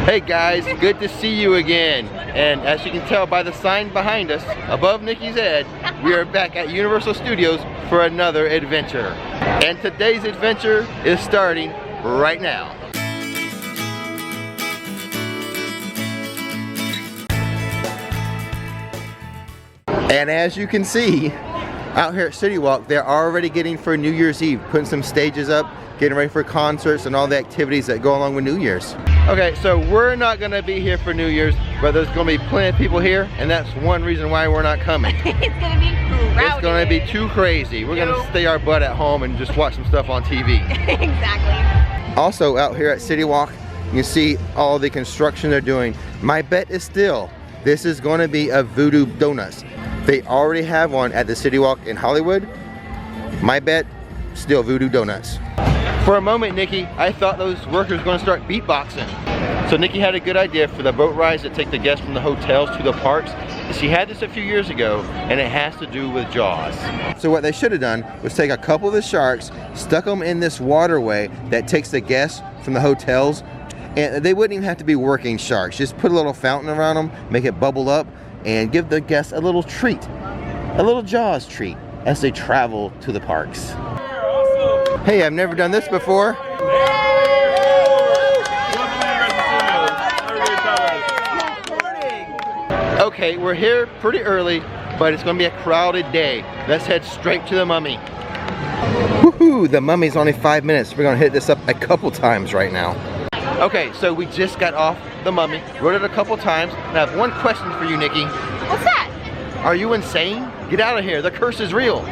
Hey guys, good to see you again. And as you can tell by the sign behind us, above Nikki's head, we are back at Universal Studios for another adventure. And today's adventure is starting right now. And as you can see, out here at City Walk, they're already getting for New Year's Eve, putting some stages up, getting ready for concerts and all the activities that go along with New Year's. Okay, so we're not gonna be here for New Year's, but there's gonna be plenty of people here, and that's one reason why we're not coming. It's gonna be crowded. It's gonna be too crazy. We're gonna stay our butt at home and just watch some stuff on TV. Exactly. Also, out here at City Walk, you can see all the construction they're doing. My bet is still, this is gonna be a Voodoo Donuts. They already have one at the City Walk in Hollywood. My bet, still Voodoo Donuts. For a moment, Nikki, I thought those workers were going to start beatboxing. So Nikki had a good idea for the boat rides that take the guests from the hotels to the parks. She had this a few years ago, and it has to do with Jaws. So what they should have done was take a couple of the sharks, stuck them in this waterway that takes the guests from the hotels, and they wouldn't even have to be working sharks. Just put a little fountain around them, make it bubble up, and give the guests a little treat, a little Jaws treat as they travel to the parks. Hey, I've never done this before. Okay, we're here pretty early, but it's gonna be a crowded day. Let's head straight to the Mummy. Woohoo, the Mummy's only 5 minutes. We're gonna hit this up a couple times right now. Okay, so we just got off the Mummy, rode it a couple times, and I have one question for you, Nikki. What's that? Are you insane? Get out of here, the curse is real.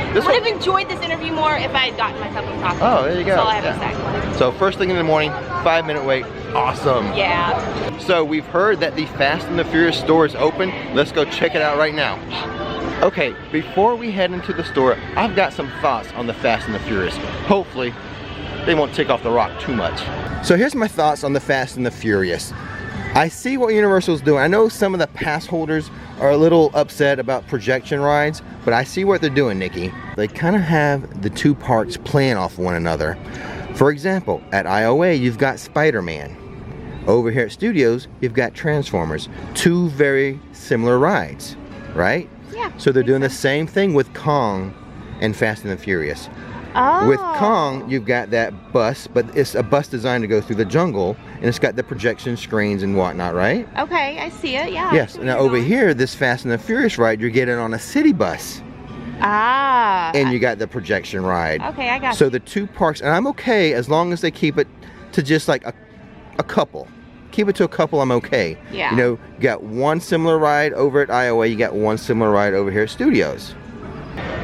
I would have enjoyed this interview more if I had gotten myself a coffee. Oh, there you go. That's all I have to say. So first thing in the morning, 5 minute wait, awesome. Yeah. So we've heard that the Fast and the Furious store is open. Let's go check it out right now. Okay, before we head into the store, I've got some thoughts on the Fast and the Furious. Hopefully, they won't take off the rock too much. So here's my thoughts on the Fast and the Furious. I see what Universal's doing. I know some of the pass holders are a little upset about projection rides, but I see what they're doing, Nikki. They kind of have the two parks playing off one another. For example, at IOA, you've got Spider-Man. Over here at Studios, you've got Transformers. Two very similar rides, right? Yeah. So they're doing the same thing with Kong and Fast and the Furious. Oh. With Kong, you've got that bus, but it's a bus designed to go through the jungle, and it's got the projection screens and whatnot, right? Okay, I see it, yeah. Yes, now over here, this Fast and the Furious ride, you're getting on a city bus. Ah. And you got the projection ride. Okay, I got So the two parks, and I'm okay as long as they keep it to just like a couple. Keep it to a couple, I'm okay. Yeah. You know, you got one similar ride over at IOA, you got one similar ride over here at Studios.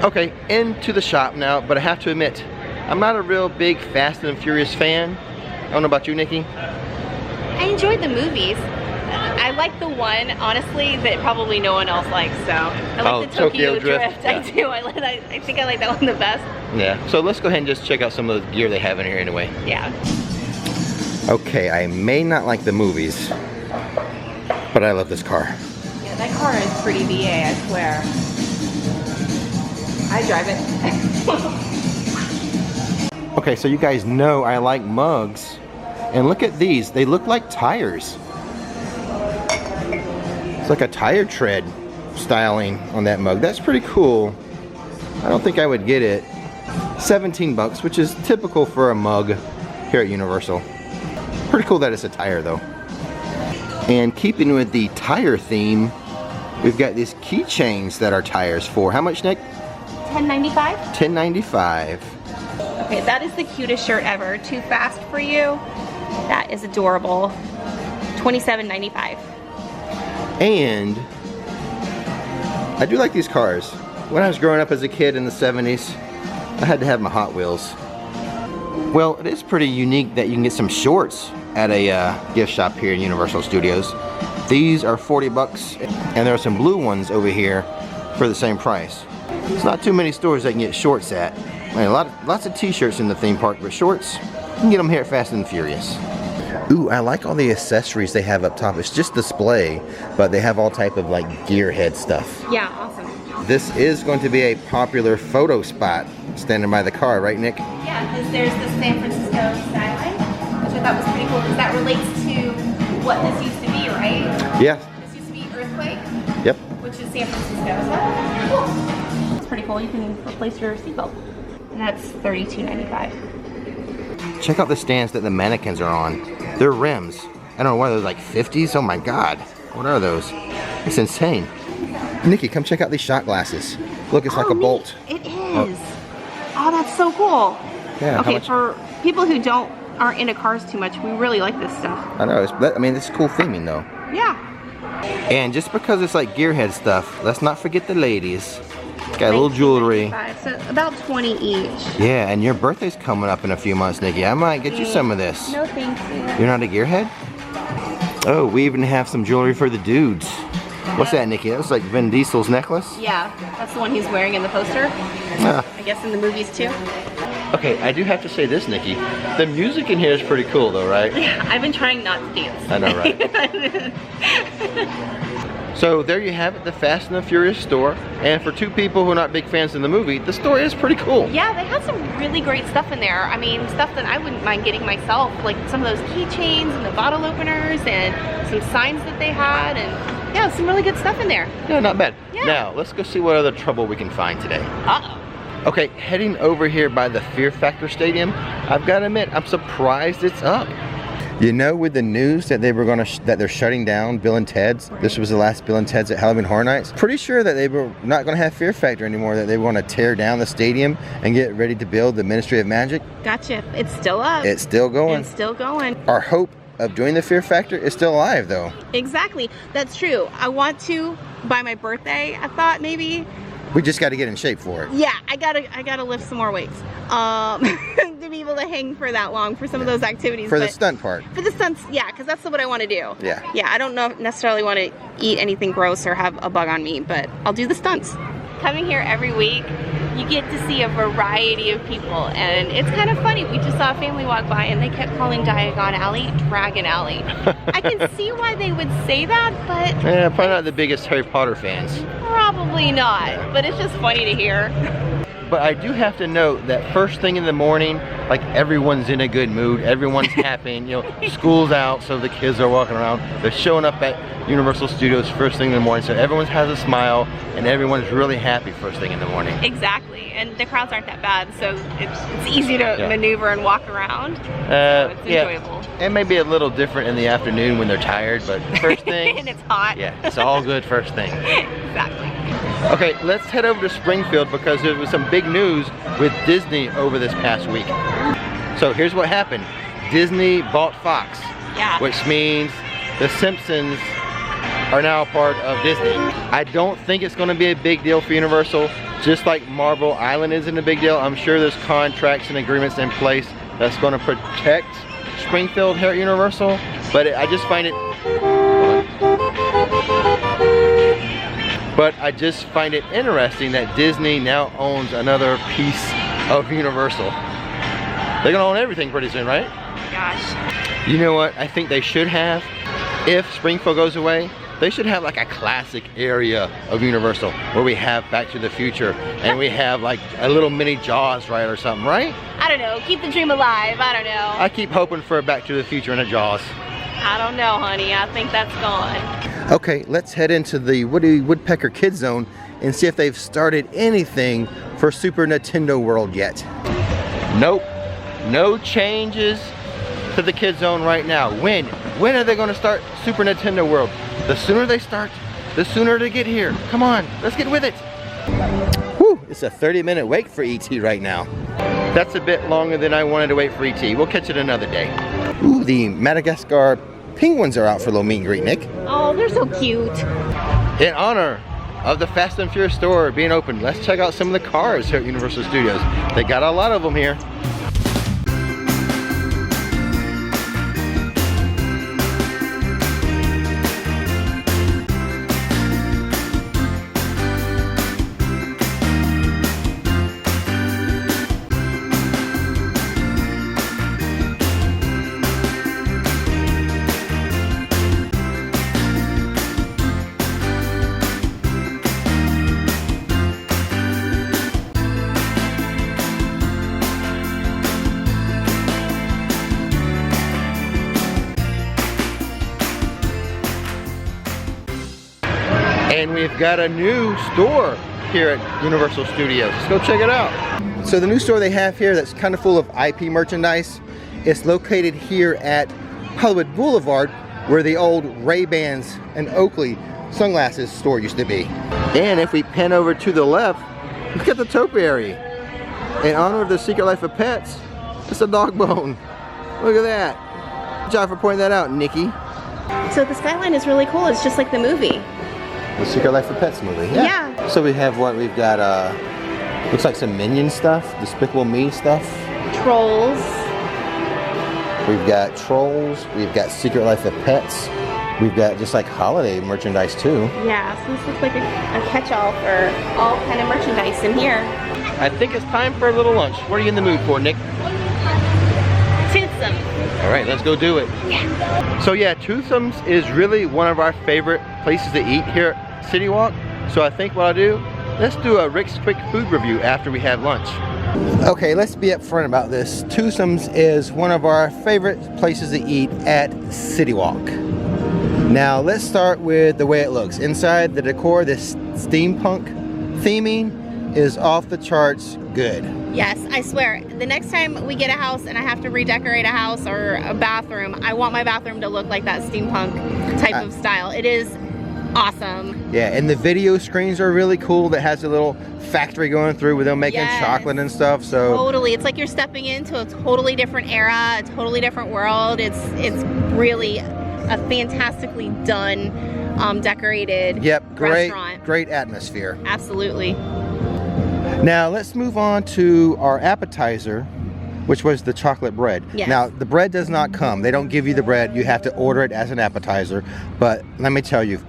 Okay, into the shop now, but I have to admit, I'm not a real big Fast and Furious fan. I don't know about you, Nikki. I enjoyed the movies. I like the one, honestly, that probably no one else likes, so. I like the Tokyo Drift. Yeah. I do, I think I like that one the best. Yeah, so let's go ahead and just check out some of the gear they have in here anyway. Yeah. Okay, I may not like the movies, but I love this car. Yeah, that car is pretty VA, I swear. I drive it. Okay, so you guys know I like mugs. And look at these, they look like tires. It's like a tire tread styling on that mug. That's pretty cool. I don't think I would get it. 17 bucks, which is typical for a mug here at Universal. Pretty cool that it's a tire though. And keeping with the tire theme, we've got these keychains that are tires for. How much, Nick? $10.95? $10.95. Okay, that is the cutest shirt ever. Too fast for you. That is adorable. $27.95. And I do like these cars. When I was growing up as a kid in the 70s, I had to have my Hot Wheels. Well, it is pretty unique that you can get some shorts at a gift shop here in Universal Studios. These are 40 bucks, and there are some blue ones over here for the same price. It's not too many stores that can get shorts at. I mean, lots of t-shirts in the theme park, but shorts, you can get them here at Fast and Furious. Ooh, I like all the accessories they have up top. It's just display, but they have all type of like gearhead stuff. Yeah, awesome. This is going to be a popular photo spot standing by the car, right, Nick? Yeah, because there's the San Francisco skyline, which I thought was pretty cool because that relates to what this used to be, right? Yeah. This used to be Earthquake, Yep. which is San Francisco. So cool. It's pretty cool. You can replace your seatbelt. And that's $32.95. Check out the stands that the mannequins are on. They're rims. I don't know, what are those, like 50s? Oh my God. What are those? It's insane. Nikki, come check out these shot glasses. Look, it's like a neat. bolt. It is. Oh, that's so cool. Yeah. Okay, for people who aren't into cars too much, we really like this stuff. I know. I mean, this is cool theming though. Yeah. And just because it's like gearhead stuff, let's not forget the ladies. Got a little jewelry. So about 20 each. Yeah, and your birthday's coming up in a few months, Nikki. I might get you some of this. No, thank you. You're not a gearhead? Oh, we even have some jewelry for the dudes. What's that, Nikki? That looks like Vin Diesel's necklace. Yeah, that's the one he's wearing in the poster. I guess in the movies too. Okay, I do have to say this, Nikki. The music in here is pretty cool though, right? Yeah, I've been trying not to dance. I know, right? So there you have it, the Fast and the Furious store. And for two people who are not big fans of the movie, the store is pretty cool. Yeah, they have some really great stuff in there. I mean, stuff that I wouldn't mind getting myself, like some of those keychains and the bottle openers and some signs that they had, and yeah, some really good stuff in there. Yeah, not bad. Yeah. Now, let's go see what other trouble we can find today. Uh-oh. Okay, heading over here by the Fear Factor Stadium, I've got to admit, I'm surprised it's up. You know, with the news that they're shutting down Bill and Ted's, this was the last Bill and Ted's at Halloween Horror Nights. Pretty sure that they were not going to have Fear Factor anymore, that they want to tear down the stadium and get ready to build the Ministry of Magic. Gotcha. It's still up. It's still going. It's still going. Our hope of doing the Fear Factor is still alive, though. Exactly. That's true. I want to, by my birthday, I thought maybe. We just got to get in shape for it. Yeah, I gotta lift some more weights to be able to hang for that long for some of those activities. For the stunt part. For the stunts, yeah, because that's what I want to do. Yeah. Yeah, I don't necessarily want to eat anything gross or have a bug on me, but I'll do the stunts. Coming here every week, you get to see a variety of people, and it's kind of funny. We just saw a family walk by and they kept calling Diagon Alley Dragon Alley. I can see why they would say that, but Yeah, probably not the biggest Harry Potter fans. probably not, but it's just funny to hear. But I do have to note that first thing in the morning, like everyone's in a good mood, everyone's happy, you know, school's out, so the kids are walking around. They're showing up at Universal Studios first thing in the morning, so everyone has a smile and everyone's really happy first thing in the morning. Exactly, and the crowds aren't that bad, so it's easy to maneuver and walk around. So it's enjoyable. It may be a little different in the afternoon when they're tired, but first thing. And it's hot. Yeah, it's all good first thing. Exactly. Okay, let's head over to Springfield because there was some big news with Disney over this past week. So here's what happened. Disney bought Fox, which means The Simpsons are now a part of Disney. I don't think it's going to be a big deal for Universal, just like Marvel Island isn't a big deal. I'm sure there's contracts and agreements in place that's going to protect Springfield here at Universal, but I just find it interesting that Disney now owns another piece of Universal. They're gonna own everything pretty soon, right? Gosh. You know what I think they should have? If Springfield goes away, they should have like a classic area of Universal where we have Back to the Future and we have like a little mini Jaws ride or something, right? I don't know. Keep the dream alive. I don't know. I keep hoping for a Back to the Future and a Jaws. I don't know, honey. I think that's gone. Okay, let's head into the Woody Woodpecker Kid Zone and see if they've started anything for Super Nintendo World yet. Nope, no changes to the Kid Zone right now. When are they gonna start Super Nintendo World? The sooner they start, the sooner they get here. Come on, let's get with it. Whew, it's a 30-minute wait for ET right now. That's a bit longer than I wanted to wait for ET. We'll catch it another day. Ooh, the Madagascar penguins are out for a little meet and greet, Nick. Oh, they're so cute. In honor of the Fast and Furious store being open, let's check out some of the cars here at Universal Studios. They got a lot of them here. And we've got a new store here at Universal Studios. Let's go check it out. So the new store they have here that's kind of full of IP merchandise is located here at Hollywood Boulevard, where the old Ray-Bans and Oakley sunglasses store used to be. And if we pan over to the left, look at the topiary. In honor of the Secret Life of Pets, it's a dog bone. Look at that. Good job for pointing that out, Nikki. So the skyline is really cool. It's just like the movie. The Secret Life of Pets movie. Yeah. So we have what? We've got, looks like some Minion stuff, Despicable Me stuff. Trolls. We've got Trolls. We've got Secret Life of Pets. We've got just like holiday merchandise too. Yeah, so this looks like a catch-all for all kind of merchandise in here. I think it's time for a little lunch. What are you in the mood for, Nick? Toothsome. All right, let's go do it. Yeah. So yeah, Toothsome's is really one of our favorite places to eat here at City Walk. So I think what I'll do, let's do a Rick's Quick Food Review after we have lunch. Okay, let's be upfront about this. Toothsome's is one of our favorite places to eat at City Walk. Now let's start with the way it looks. Inside, the decor, this steampunk theming is off the charts good. Yes, I swear, the next time we get a house and I have to redecorate a house or a bathroom, I want my bathroom to look like that steampunk type of style. It is awesome. Yeah, and the video screens are really cool. That has a little factory going through where they're making chocolate and stuff. So totally, it's like you're stepping into a totally different era, a totally different world. It's really a fantastically done, decorated restaurant. Great atmosphere. Absolutely. Now let's move on to our appetizer, which was the chocolate bread. Yes. Now the bread does not come. They don't give you the bread. You have to order it as an appetizer. But let me tell you,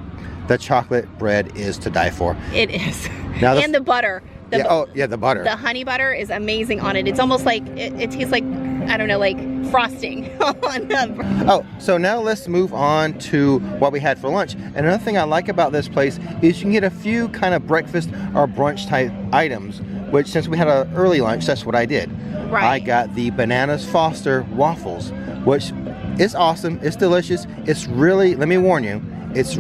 the chocolate bread is to die for. It is. Now and the butter. The butter. The honey butter is amazing on it. It's almost like, it tastes like, I don't know, like frosting on the... Oh, so now let's move on to what we had for lunch. And another thing I like about this place is you can get a few kind of breakfast or brunch type items, which since we had an early lunch, that's what I did. Right. I got the Bananas Foster waffles, which is awesome. It's delicious. It's really, let me warn you, it's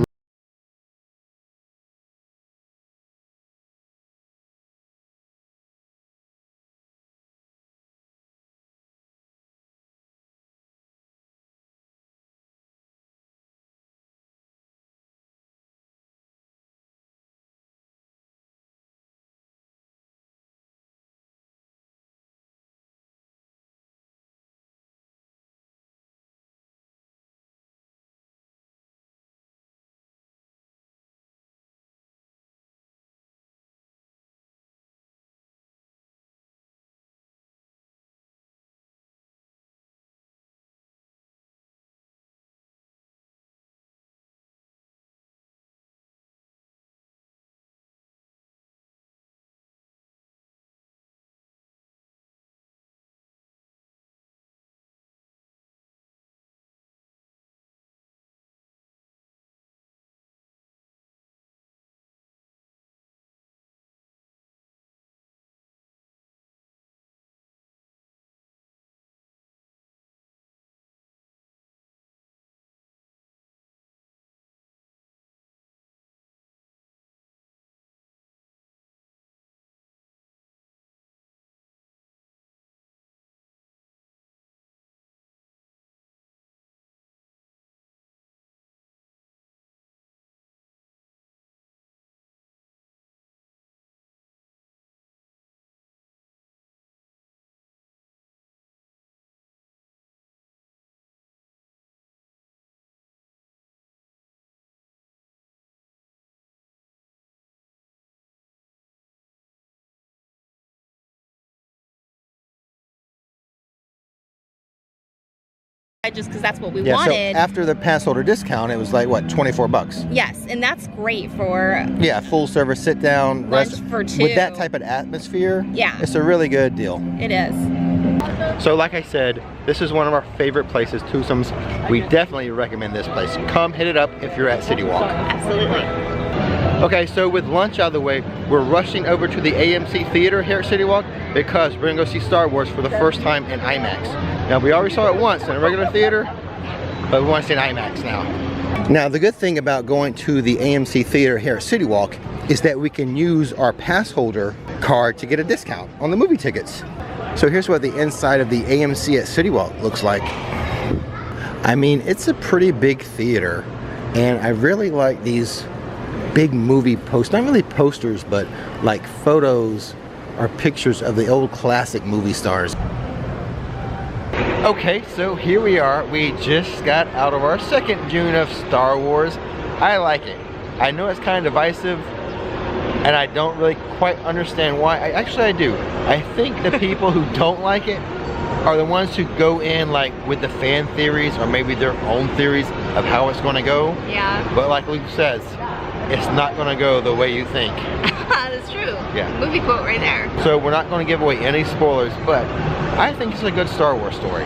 just because that's what we So wanted. after the pass holder discount, it was like, what, 24 bucks? Yes, and that's great for... Yeah, full service, sit down, lunch for two. With that type of atmosphere, yeah, it's a really good deal. It is. So like I said, this is one of our favorite places, Toothsome's. We definitely recommend this place. Come hit it up if you're at City Walk. Absolutely. Okay, so with lunch out of the way, we're rushing over to the AMC Theater here at City Walk because we're gonna go see Star Wars for the first time in IMAX. Now we already saw it once in a regular theater. but we want to see an IMAX now. Now, the good thing about going to the AMC theater here at City Walk is that we can use our pass holder card to get a discount on the movie tickets. So here's what the inside of the AMC at City Walk looks like. I mean, it's a pretty big theater, and I really like these big movie posters, not really posters, but like photos or pictures of the old classic movie stars. Okay, so here we are. We just got out of our second viewing of Star Wars. I like it. I know it's kind of divisive, and I don't really quite understand why. Actually, I do. I think the people who don't like it are the ones who go in like with the fan theories or maybe their own theories of how it's going to go. Yeah. But like Luke says, it's not going to go the way you think. That's true. Yeah. Movie quote right there. So we're not going to give away any spoilers, but I think it's a good Star Wars story.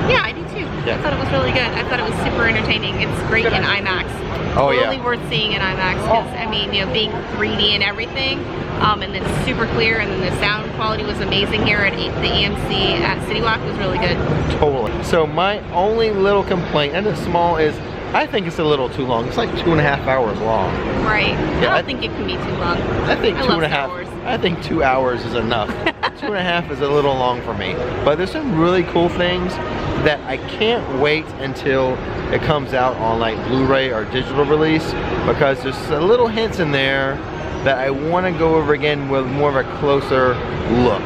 Yeah, I do too. Yeah. I thought it was really good. I thought it was super entertaining. It's great in IMAX. Oh, totally yeah. worth seeing in IMAX because I mean, you know, being 3D and everything, and then super clear, and then the sound quality was amazing here at the AMC at City Walk. Was really good. Totally. So my only little complaint, and it's small, is I think it's a little too long. It's like 2.5 hours long. Right. Yeah, I don't think it can be too long. I think love Star Wars. I think 2 hours is enough. 2.5 is a little long for me. But there's some really cool things that I can't wait until it comes out on like Blu-ray or digital release, because there's a little hints in there that I want to go over again with more of a closer look.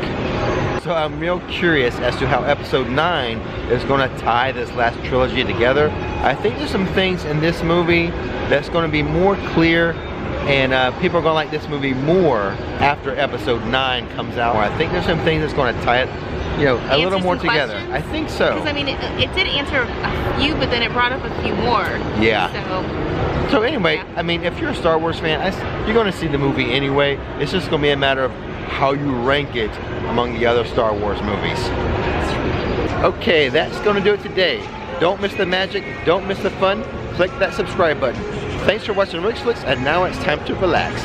So I'm real curious as to how episode 9 is going to tie this last trilogy together. I think there's some things in this movie that's going to be more clear, and people are going to like this movie more after episode 9 comes out. I think there's some things that's going to tie it, you know, a little more together. Questions? I think so. Because I mean, it did answer a few, but then it brought up a few more. Yeah. So anyway, yeah. I mean, if you're a Star Wars fan, you're going to see the movie anyway. It's just going to be a matter of how you rank it among the other Star Wars movies. Okay, that's going to do it today. Don't miss the magic, don't miss the fun. Click that subscribe button. Thanks for watching Flix, and now it's time to relax.